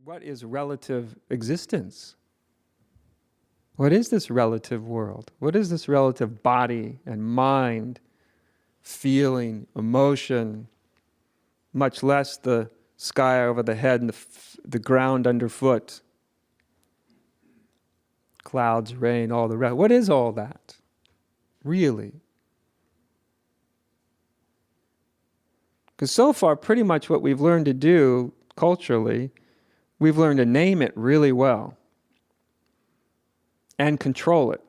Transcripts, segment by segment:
What is relative existence? What is this relative world? What is this relative body and mind, feeling, emotion, much less the sky over the head and the ground underfoot, clouds, rain, all the rest? What is all that, really? Because so far, pretty much what we've learned to do culturally, we've learned to name it really well and control it.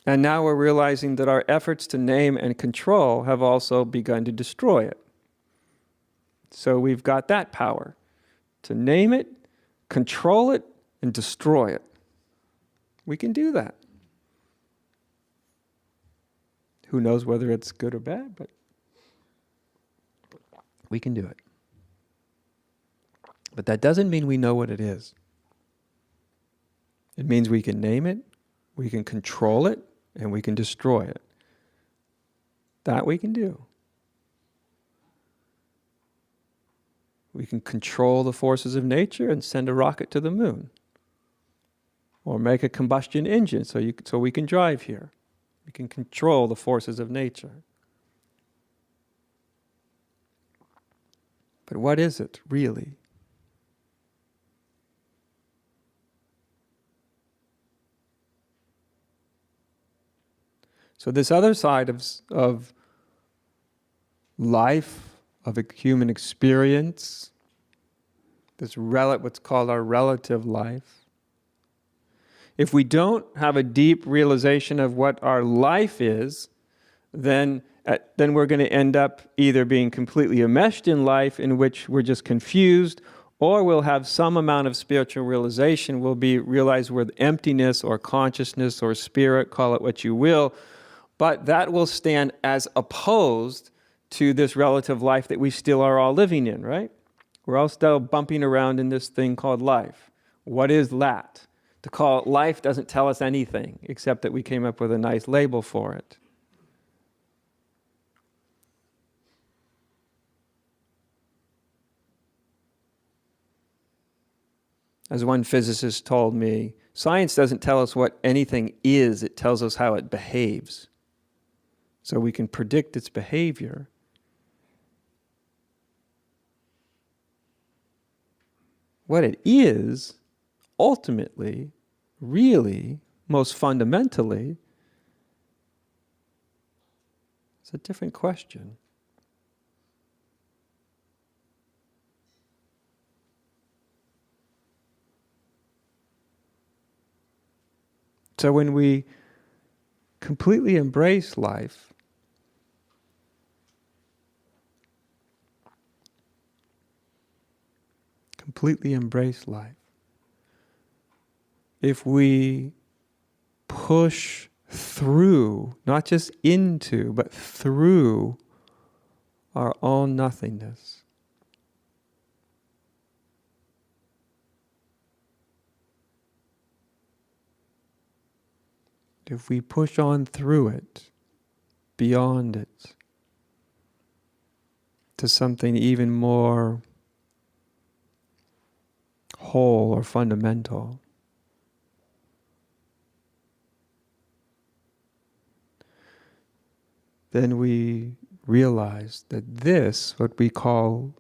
And now we're realizing that our efforts to name and control have also begun to destroy it. So we've got that power to name it, control it, and destroy it. We can do that. Who knows whether it's good or bad, but we can do it. But that doesn't mean we know what it is. It means we can name it, we can control it, and we can destroy it. That we can do. We can control the forces of nature and send a rocket to the moon. Or make a combustion engine so we can drive here. We can control the forces of nature. But what is it, really? So this other side of life, of a human experience, what's called our relative life, if we don't have a deep realization of what our life is, then we're going to end up either being completely enmeshed in life, in which we're just confused, or we'll have some amount of spiritual realization. We'll realize we're emptiness or consciousness or spirit, call it what you will, but that will stand as opposed to this relative life that we still are all living in, right? We're all still bumping around in this thing called life. What is that? To call it life doesn't tell us anything, except that we came up with a nice label for it. As one physicist told me, science doesn't tell us what anything is, it tells us how it behaves. So we can predict its behavior. What it is, ultimately, really, most fundamentally, it's a different question. So when we completely embrace life, if we push through, not just into, but through our own nothingness, if we push on through it, beyond it, to something even more whole or fundamental, then we realize that this, what we call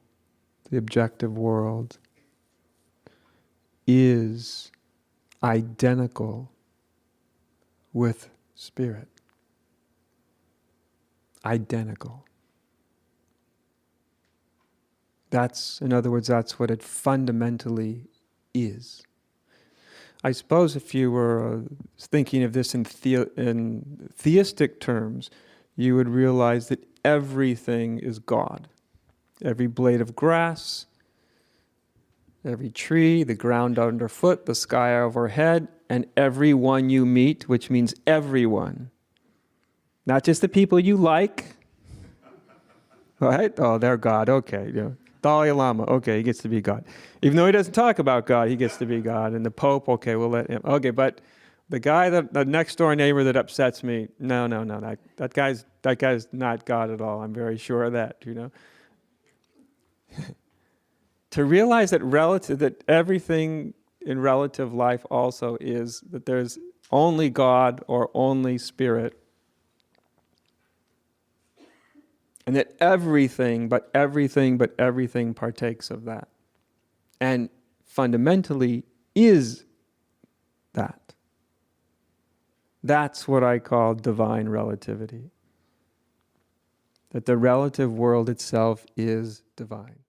the objective world, is identical with spirit. Identical. In other words, that's what it fundamentally is. I suppose if you were thinking of this in theistic terms, you would realize that everything is God. Every blade of grass, every tree, the ground underfoot, the sky overhead, and everyone you meet, which means everyone. Not just the people you like, right? Oh, they're God, okay. Yeah. Dalai Lama, okay, he gets to be God. Even though he doesn't talk about God, he gets to be God. And the Pope, okay, we'll let him. Okay, but the next door neighbor that upsets me, no, that guy's not God at all. I'm very sure of that, To realize that that everything in relative life also is that there's only God or only Spirit, and that everything but everything partakes of that, and fundamentally is that. That's what I call divine relativity. That the relative world itself is divine.